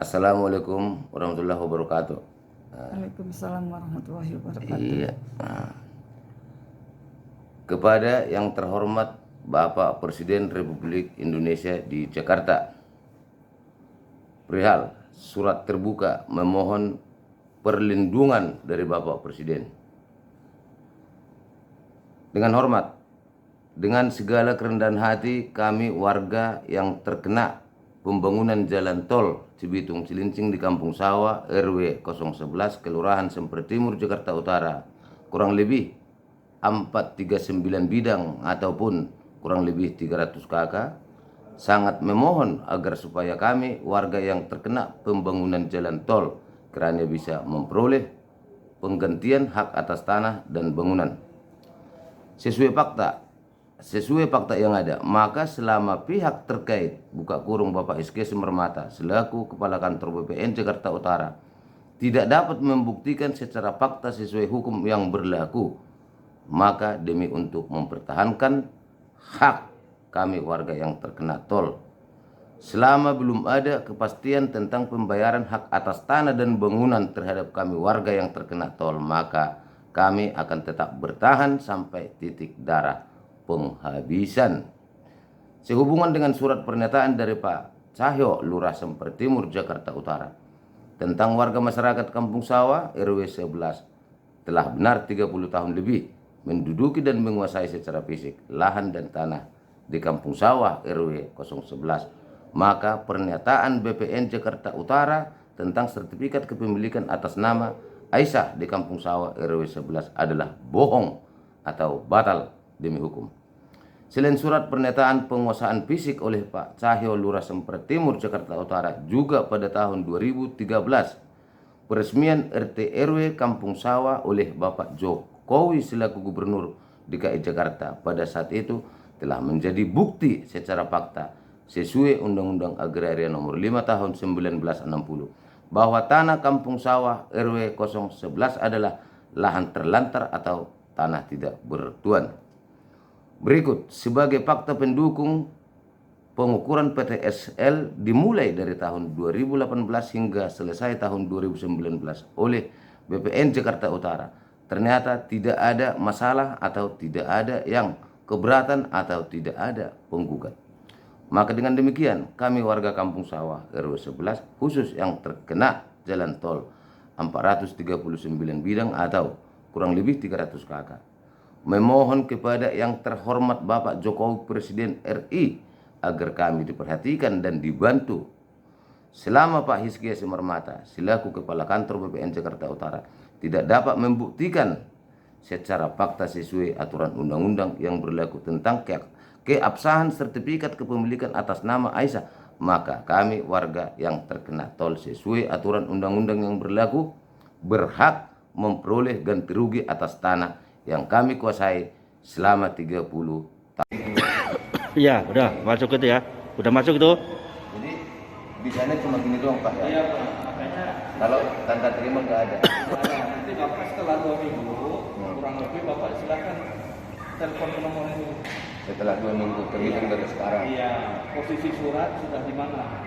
Assalamualaikum warahmatullahi wabarakatuh. Waalaikumsalam warahmatullahi wabarakatuh. Iya. Kepada yang terhormat Bapak Presiden Republik Indonesia di Jakarta, perihal surat terbuka memohon perlindungan dari Bapak Presiden. Dengan hormat, dengan segala kerendahan hati, kami warga yang terkena pembangunan jalan tol Cibitung Cilincing di Kampung Sawah RW 011 Kelurahan Semper Timur Jakarta Utara, kurang lebih 439 bidang ataupun kurang lebih 300 kakak, sangat memohon agar supaya kami warga yang terkena pembangunan jalan tol kiranya bisa memperoleh penggantian hak atas tanah dan bangunan sesuai fakta yang ada. Maka selama pihak terkait buka kurung Bapak SK Semermata selaku Kepala Kantor BPN Jakarta Utara tidak dapat membuktikan secara fakta sesuai hukum yang berlaku, maka demi untuk mempertahankan hak kami warga yang terkena tol, selama belum ada kepastian tentang pembayaran hak atas tanah dan bangunan terhadap kami warga yang terkena tol, maka kami akan tetap bertahan sampai titik darah penghabisan. Sehubungan dengan surat pernyataan dari Pak Cahyo, Lurah Semper Timur, Jakarta Utara, tentang warga masyarakat Kampung Sawah RW 11 telah benar 30 tahun lebih menduduki dan menguasai secara fisik lahan dan tanah di Kampung Sawah RW 011, maka pernyataan BPN Jakarta Utara tentang sertifikat kepemilikan atas nama Aisyah di Kampung Sawah RW 11 adalah bohong atau batal demi hukum. Selain surat pernyataan penguasaan fisik oleh Pak Cahyo, Lurah Semper Timur, Jakarta Utara, juga pada tahun 2013 peresmian RT RW Kampung Sawah oleh Bapak Jokowi selaku Gubernur DKI Jakarta pada saat itu telah menjadi bukti secara fakta sesuai Undang-Undang Agraria Nomor 5 Tahun 1960 bahwa tanah Kampung Sawah RW 011 adalah lahan terlantar atau tanah tidak bertuan. Berikut sebagai fakta pendukung pengukuran PTSL dimulai dari tahun 2018 hingga selesai tahun 2019 oleh BPN Jakarta Utara. Ternyata tidak ada masalah atau tidak ada yang keberatan atau tidak ada penggugat. Maka dengan demikian kami warga Kampung Sawah RW 11 khusus yang terkena jalan tol 439 bidang atau kurang lebih 300 kakak memohon kepada yang terhormat Bapak Jokowi Presiden RI agar kami diperhatikan dan dibantu selama Pak Hizkia Semermata selaku Kepala Kantor BPN Jakarta Utara tidak dapat membuktikan secara fakta sesuai aturan undang-undang yang berlaku tentang keabsahan sertifikat kepemilikan atas nama Aisyah, maka kami warga yang terkena tol sesuai aturan undang-undang yang berlaku berhak memperoleh ganti rugi atas tanah yang kami kuasai selama 30 tahun. Iya, udah masuk itu ya. Udah masuk itu. Jadi di sana cuma gini doang Pak ya? Iya Pak, makanya Kalau tanda terima nggak ada. nanti Bapak setelah 2 minggu kurang lebih Bapak silakan telepon ke nomor ini. Setelah 2 minggu terhitung dari sekarang. Iya, posisi surat sudah di mana?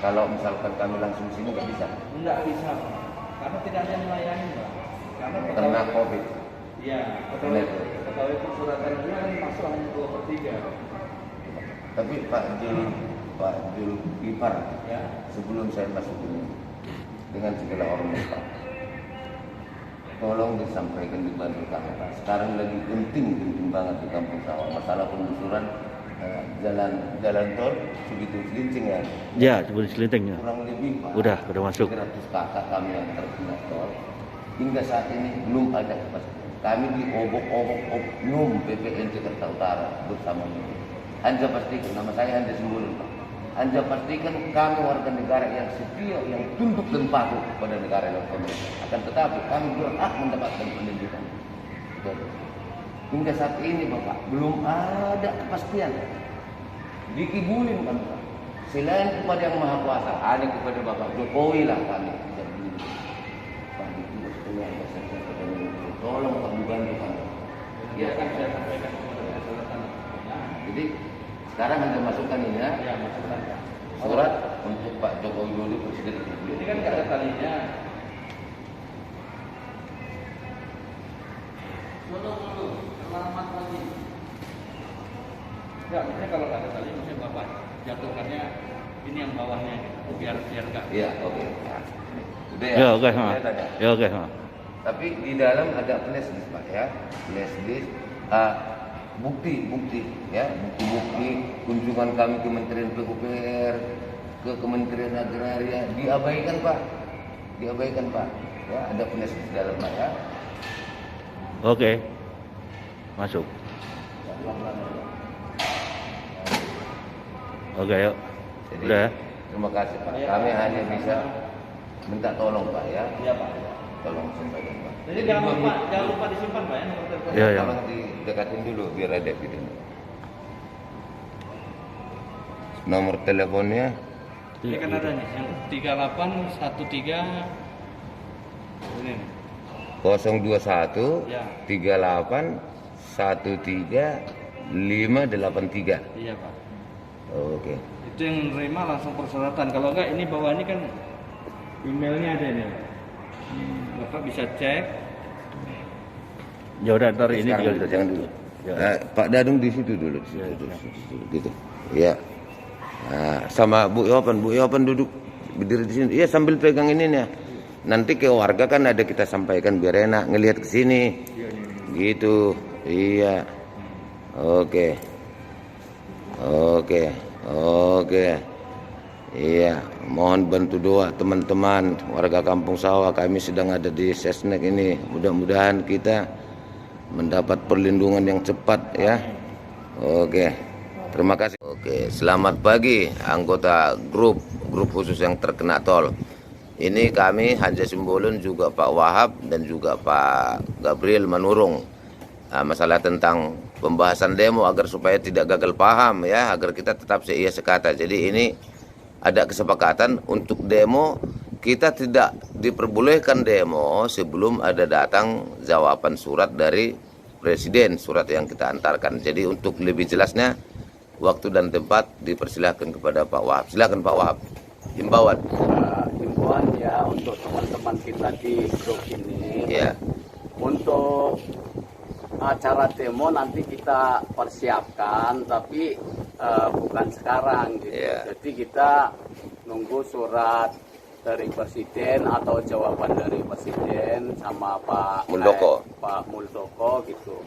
Kalau misalkan kami langsung sini nggak bisa. Enggak bisa Pak, karena tidak ada yang melayani Pak. Karena COVID. Iya, pegawai persuratan ini kan masuk hanya 2/3. Tapi Pak Jul Ipar, Ya. sebelum saya masuk ini dengan segala hormat Pak, tolong disampaikan dibantu kami Pak. Sekarang lagi genting banget di Kampung Sawah masalah penggusuran jalan tol Cibitung Cilincing ya. Ya, sebelum selinting ya. Kurang lebih Pak. Udah masuk. 300 kakak kami yang terkena tol. Hingga saat ini belum ada kepastian. Kami di obok-obok oknum BPN Jakarta Utara bersama ini. Anda pastikan, nama saya Anda Simbolon Pak. Anda pastikan kami warga negara yang setia, yang tunduk dan patuh kepada negara dan pemerintah. Akan tetapi kami berhak mendapatkan pendidikan. Hingga saat ini Bapak belum ada kepastian. Dikibulin kan Pak. Selain kepada yang Maha Kuasa, ada kepada Bapak Jokowi lah kami. Pak itu keluarga saya tolong Pak dibantu kami. Ya kan saya sampaikan kepada Jadi sekarang Anda masukkan ini ya. Ya, masukkan Pak. Surat untuk Pak Jokowi Widodo Presiden Republik. Ini kan nggak ada talinya. Dulu, selamat lagi. Ya, maksudnya kalau nggak ada tali, maksudnya bapak jatuhkannya ini yang bawahnya, gitu. biar nggak. Iya, oke. Udah ya. Ya oke. Saya tanya. Ya oke. Tapi di dalam ada flash disk Pak ya, flash disk, bukti ya, bukti kunjungan kami ke Kementerian PUPR, ke Kementerian Agraria diabaikan Pak, ya ada flash disk di dalam Pak ya. Oke. Masuk. Oke yuk. Jadi Udah ya. terima kasih Pak, kami hanya bisa minta tolong Pak ya, Iya Pak. tolong sampaikan Pak. Jadi jangan lupa disimpan Pak ya nomor telepon. Iya, iya. Tolong didekatin dulu biar ada video. Nomor teleponnya Ini kan ada nih yang 3813 ini. 021 Ya. 38 13 583. Iya Pak. Oke. Itu yang menerima langsung persyaratan. Kalau enggak ini bawah ini kan emailnya ada nih. Bapak bisa cek. Ya udah ntar ini Sekarang juga jangan dulu. Ya. Pak Dadung di situ dulu, di situ, gitu. Ya. Nah, sama Bu Yopan duduk berdiri di sini. Iya sambil pegang ini nih. Nanti ke warga kan ada kita sampaikan biar enak ngelihat ke sini. Gitu. Iya. Oke. Iya, mohon bantu doa teman-teman warga Kampung Sawah. Kami sedang ada di Sesnek ini. Mudah-mudahan kita mendapat perlindungan yang cepat ya. Oke. Terima kasih. Oke, selamat pagi anggota grup khusus yang terkena tol. Ini kami Hanja Simbolon juga Pak Wahab dan juga Pak Gabriel Manurung. Masalah tentang pembahasan demo agar supaya tidak gagal paham ya, agar kita tetap seia sekata. Jadi ini ada kesepakatan untuk demo, kita tidak diperbolehkan demo sebelum ada datang jawaban surat dari Presiden, surat yang kita antarkan. Jadi untuk lebih jelasnya waktu dan tempat dipersilahkan kepada Pak Wahab. Silakan Pak Wahab. Himbauan. Himbauan ya untuk teman-teman kita di grup ini. Ya. Untuk acara demo nanti kita persiapkan, tapi bukan sekarang gitu. Ya. Jadi kita nunggu surat dari Presiden atau jawaban dari Presiden sama Pak Muldoko gitu.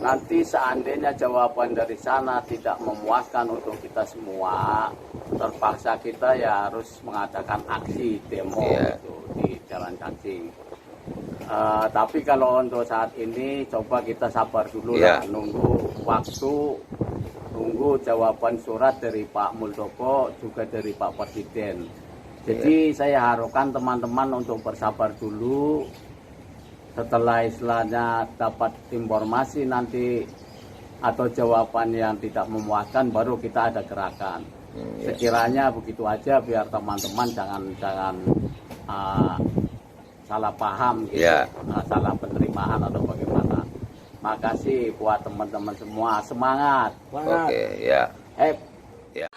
Nanti seandainya jawaban dari sana tidak memuaskan untuk kita semua, terpaksa kita ya harus mengadakan aksi demo gitu, di Jalan Cacing. Tapi kalau untuk saat ini coba kita sabar dulu lah, nunggu waktu, nunggu jawaban surat dari Pak Muldoko juga dari Pak Presiden. Jadi saya harapkan teman-teman untuk bersabar dulu. Setelah istilahnya dapat informasi nanti atau jawaban yang tidak memuaskan, baru kita ada gerakan. Sekiranya begitu aja biar teman-teman jangan salah paham gitu, salah penerimaan atau bagaimana. Makasih buat teman-teman semua, semangat. Oke, ya. Ya.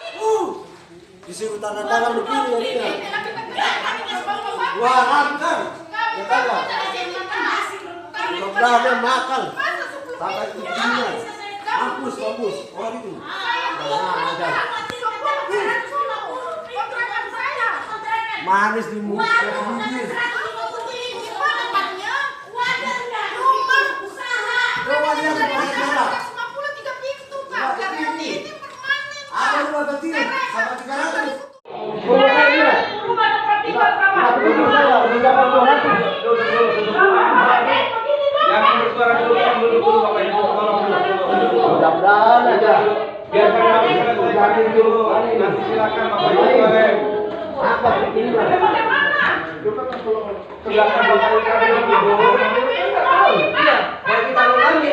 Disuruh tanda tangan begini ya. Wah, angkat. Ya kan? Udah makan. Sampai tujuannya. Hapus. Orang itu. Nah, ada. Manis di muka. Jangan bersuara dulu, dulu Bapak Ibu, tolong dulu. Mudah-mudahan aja. Biarkan kami selesaikan dulu. Nanti silakan Bapak Ibu boleh. Apa begini? Silakan Bapak Ibu dulu. Iya, baik kita ulangi.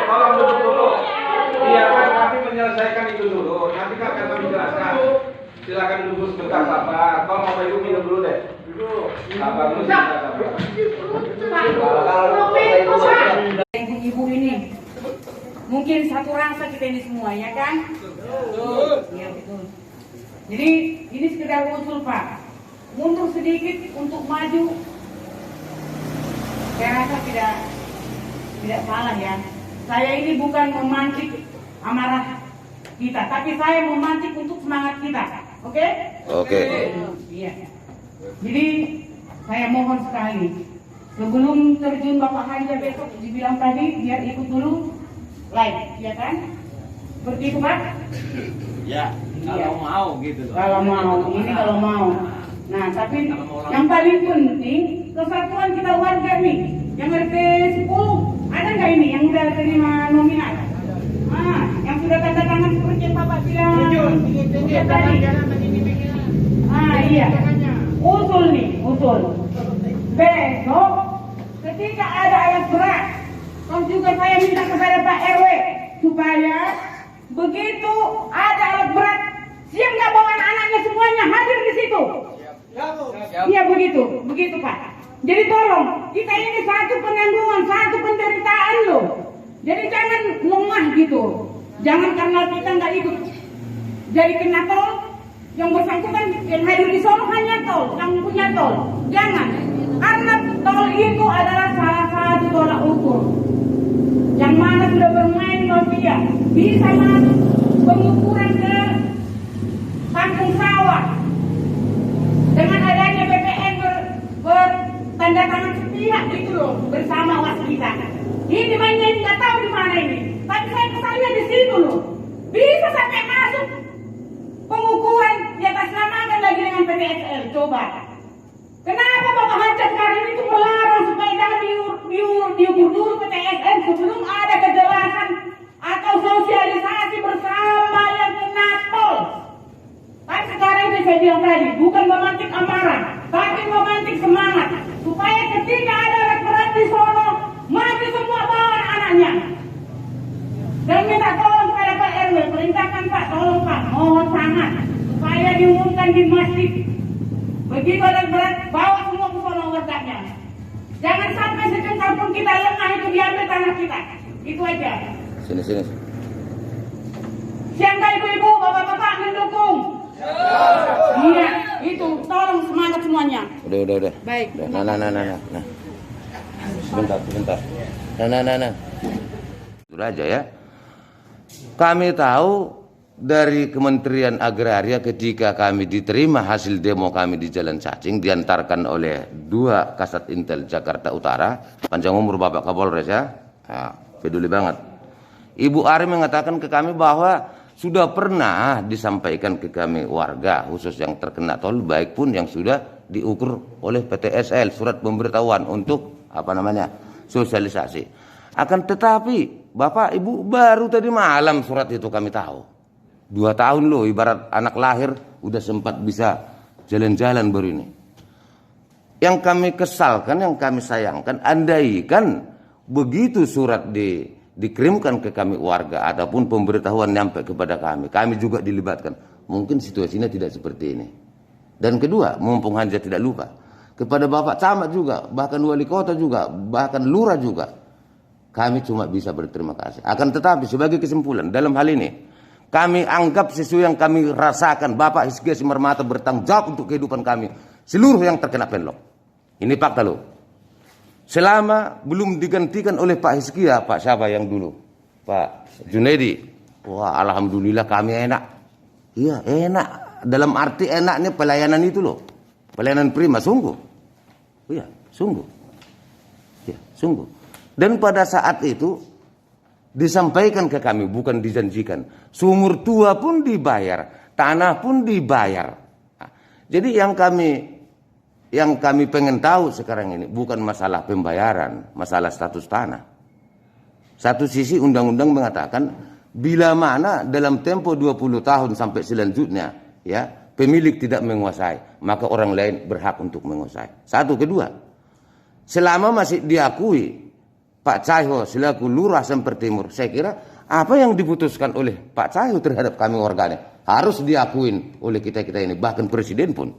Tolong duduk dulu. Biarkan kami menyelesaikan itu dulu. Nanti akan kami jelaskan. Silakan duduk sebentar sabar. Tolong Bapak Ibu Ibu ini mungkin satu rasa kita ini semua, ya kan? Iya betul. Jadi ini sekedar usul Pak, mundur sedikit untuk maju. Saya rasa tidak salah ya. Saya ini bukan memancing amarah kita, tapi saya memancing untuk semangat kita. Oke? Oke. Iya. Jadi saya mohon sekali, sebelum terjun Bapak Hanja besok dibilang tadi biar ikut dulu live, ya kan? Seperti itu Pak? Ya, kalau mau gitu loh. Kalau mau, ini kalau mau. Nah, tapi yang paling penting kesatuan kita warga nih, yang RT 10 ada nggak ini yang udah terima nominal? Yang sudah tanda tangan seperti yang Bapak bilang. Iya tadi. Iya. Usul nih, usul. Besok ketika ada alat berat, juga saya minta kepada Pak RW supaya begitu ada alat berat, siang nggak bawa anaknya semuanya hadir di situ. Iya begitu Pak. Jadi tolong, kita ini satu penanggungan, satu penderitaan loh. Jadi jangan lemah gitu. Jangan karena kita nggak ikut jadi kena tol, yang bersangkutan yang hadir di sono hanya tol, yang punya tol. Jangan, karena tol itu adalah salah satu tolak ukur. Yang mana sudah bermain mafia bisa masuk pengukuran ke kampung sawah dengan adanya BPN bertanda tangan sepihak itu loh bersama waskita. Ini mainnya nggak tahu di mana ini, tapi saya kesannya di situ loh. Bisa sampai masuk pengukuran di atas namakan lagi dengan PTSL. Coba, kenapa Bapak Hajat sekarang itu melarang supaya diukur dulu PTSL sebelum ada kejelasan atau sosialisasi bersama yang kena tol? Kan sekarang itu saya bilang tadi, bukan memantik amarah, tapi memantik semangat supaya ketika ada alat berat di sono, mati semua bawa anaknya. Dan minta tolong kepada Pak RW, perintahkan Pak, tolong Pak, mohon sangat supaya diumumkan di masjid. Begitu alat berat, bawa semua ke sono warganya. Jangan sampai secengkal pun kita lengah itu diambil tanah kita. Itu aja. Sini. Siapa ibu-ibu, bapak-bapak mendukung? Iya, itu tolong semangat semuanya. Udah. Baik. Udah. Nah. Sebentar. Nah. Sudah aja ya. Kami tahu dari Kementerian Agraria ketika kami diterima hasil demo kami di Jalan Cacing diantarkan oleh 2 Kasat Intel Jakarta Utara, panjang umur Bapak Kapolres ya. Nah, peduli banget. Ibu Ari mengatakan ke kami bahwa sudah pernah disampaikan ke kami warga khusus yang terkena tol, baik pun yang sudah diukur oleh PTSL surat pemberitahuan untuk sosialisasi. Akan tetapi Bapak Ibu baru tadi malam surat itu kami tahu. 2 tahun loh, ibarat anak lahir udah sempat bisa jalan-jalan baru ini. Yang kami kesalkan, yang kami sayangkan, andaikan begitu surat dikirimkan ke kami warga ataupun pemberitahuan nyampe kepada kami juga dilibatkan, mungkin situasinya tidak seperti ini. Dan kedua, mumpung Hanja tidak lupa, kepada Bapak Camat juga, bahkan Wali Kota juga, bahkan Lurah juga, kami cuma bisa berterima kasih. Akan tetapi sebagai kesimpulan dalam hal ini, kami anggap sesuai yang kami rasakan, Bapak Hizkia Simarmata bertanggung jawab untuk kehidupan kami seluruh yang terkena penlok. Ini fakta loh. Selama belum digantikan oleh Pak Hizkia, Pak siapa yang dulu? Pak Junedi. Wah, alhamdulillah kami enak. Iya, enak. Dalam arti enaknya pelayanan itu loh. Pelayanan prima, sungguh. Iya, sungguh. Iya, sungguh. Dan pada saat itu disampaikan ke kami, bukan dijanjikan. Sumur tua pun dibayar, tanah pun dibayar. Nah, jadi yang kami pengen tahu sekarang ini bukan masalah pembayaran, masalah status tanah. Satu sisi undang-undang mengatakan bila mana dalam tempo 20 tahun sampai selanjutnya ya pemilik tidak menguasai, maka orang lain berhak untuk menguasai. Satu, kedua, selama masih diakui Pak Cahyo selaku Lurah Semper Timur, saya kira apa yang diputuskan oleh Pak Cahyo terhadap kami warganya harus diakuin oleh kita ini, bahkan presiden pun.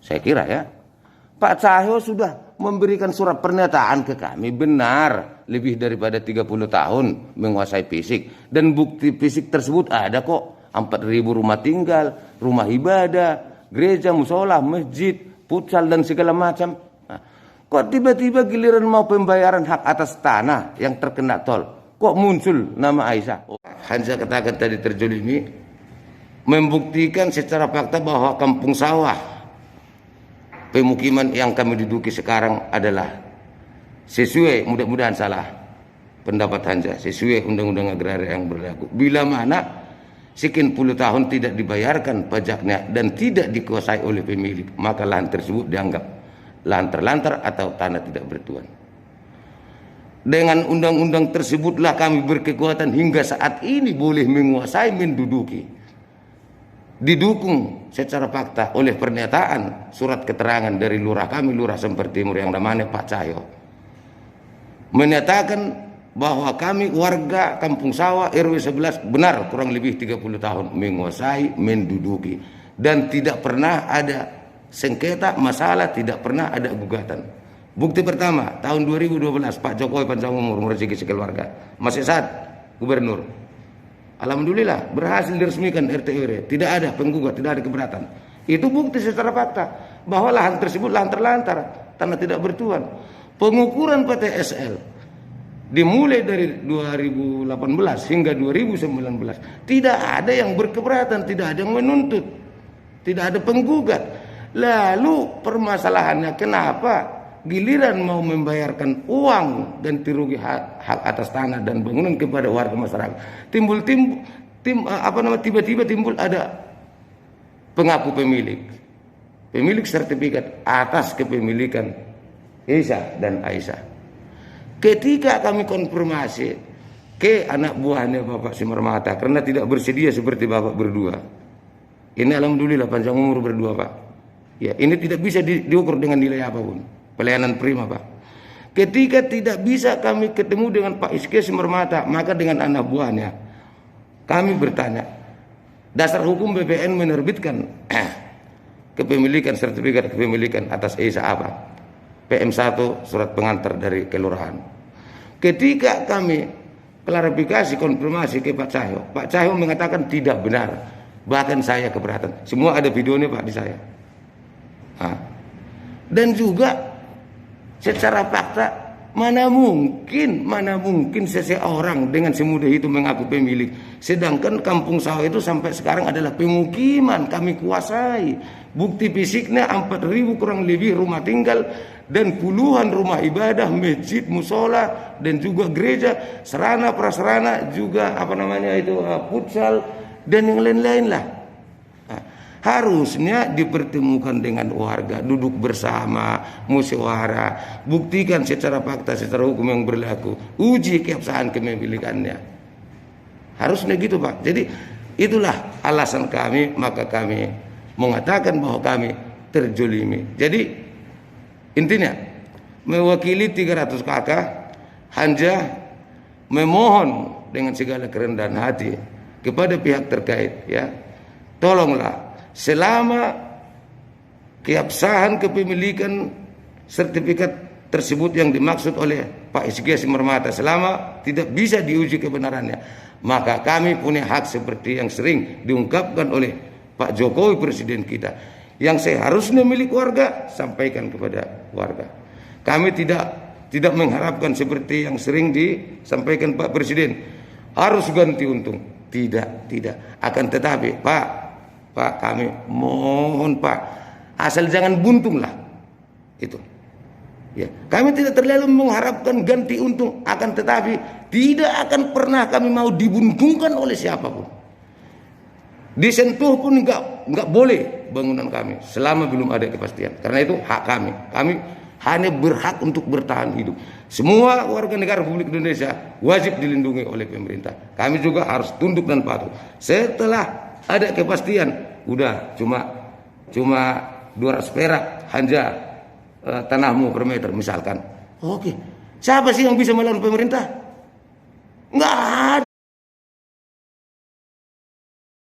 Saya kira ya, Pak Cahyo sudah memberikan surat pernyataan ke kami, benar lebih daripada 30 tahun menguasai fisik. Dan bukti fisik tersebut ada kok, 4.000 rumah tinggal, rumah ibadah, gereja, musola, masjid, futsal dan segala macam. Nah, kok tiba-tiba giliran mau pembayaran hak atas tanah yang terkena tol, kok muncul nama Aisyah? Hanja katakan tadi terjolimi, membuktikan secara fakta bahwa Kampung Sawah, pemukiman yang kami duduki sekarang adalah sesuai, mudah-mudahan salah pendapat Hanja, sesuai undang-undang agraria yang berlaku. Bila mana sekian puluh tahun tidak dibayarkan pajaknya dan tidak dikuasai oleh pemilik, maka lahan tersebut dianggap lahan terlantar atau tanah tidak bertuan. Dengan undang-undang tersebutlah kami berkekuatan hingga saat ini boleh menguasai, menduduki. Didukung secara fakta oleh pernyataan surat keterangan dari lurah kami, Lurah Semper Timur yang namanya Pak Cahyo, menyatakan bahwa kami warga Kampung Sawah RW 11 benar kurang lebih 30 tahun menguasai, menduduki, dan tidak pernah ada sengketa, masalah, tidak pernah ada gugatan. Bukti pertama, tahun 2012 Pak Jokowi panjang umur merezeki sekeluarga, masih saat gubernur. Alhamdulillah berhasil diresmikan RT RW, tidak ada penggugat, tidak ada keberatan. Itu bukti secara fakta bahwa lahan tersebut lahan terlantar, tanah tidak bertuan. Pengukuran PTSL dimulai dari 2018 hingga 2019 tidak ada yang berkeberatan, tidak ada yang menuntut, tidak ada penggugat. Lalu permasalahannya kenapa giliran mau membayarkan uang ganti rugi hak atas tanah dan bangunan kepada warga masyarakat, tiba-tiba timbul ada pengaku pemilik sertifikat atas kepemilikan Esa dan Aisyah. Ketika kami konfirmasi ke anak buahnya Bapak Simarmata, karena tidak bersedia seperti Bapak berdua, ini alhamdulillah panjang umur berdua Pak ya, ini tidak bisa diukur dengan nilai apapun. Pelayanan prima Pak. Ketika tidak bisa kami ketemu dengan Pak Iske Simarmata, maka dengan anak buahnya kami bertanya, dasar hukum BPN menerbitkan kepemilikan, sertifikat kepemilikan atas Esa apa? PM1 surat pengantar dari kelurahan. Ketika kami klarifikasi, konfirmasi ke Pak Cahyo mengatakan tidak benar, bahkan saya keberatan. Semua ada videonya Pak di saya. Dan juga secara fakta, mana mungkin seseorang dengan semudah itu mengaku pemilik, sedangkan Kampung Sawah itu sampai sekarang adalah pemukiman kami kuasai. Bukti fisiknya 4.000 kurang lebih rumah tinggal dan puluhan rumah ibadah, masjid, musola dan juga gereja, sarana prasarana juga futsal dan yang lain-lain lah. Harusnya dipertemukan dengan warga, duduk bersama, musyawarah, buktikan secara fakta, secara hukum yang berlaku, uji keabsahan kepemilikannya. Harusnya gitu Pak. Jadi itulah alasan kami, maka kami mengatakan bahwa kami terjolimi. Jadi intinya mewakili 300 kakak, Hanja memohon dengan segala kerendahan hati kepada pihak terkait, ya, tolonglah selama keabsahan kepemilikan sertifikat tersebut yang dimaksud oleh Pak Iske Simarmata selama tidak bisa diuji kebenarannya, maka kami punya hak seperti yang sering diungkapkan oleh Pak Jokowi Presiden kita, yang seharusnya milik warga sampaikan kepada warga. Kami tidak mengharapkan seperti yang sering disampaikan Pak Presiden harus ganti untung, tidak. Akan tetapi Pak, kami mohon Pak, asal jangan buntung lah itu. Ya, kami tidak terlalu mengharapkan ganti untung, akan tetapi tidak akan pernah kami mau dibuntungkan oleh siapapun. Disentuh pun nggak boleh bangunan kami selama belum ada kepastian. Karena itu hak kami. Kami hanya berhak untuk bertahan hidup. Semua warga negara Republik Indonesia wajib dilindungi oleh pemerintah. Kami juga harus tunduk dan patuh. Setelah ada kepastian, udah cuma 200 perak Hanja tanahmu per meter misalkan. Oke. Siapa sih yang bisa melawan pemerintah? Nggak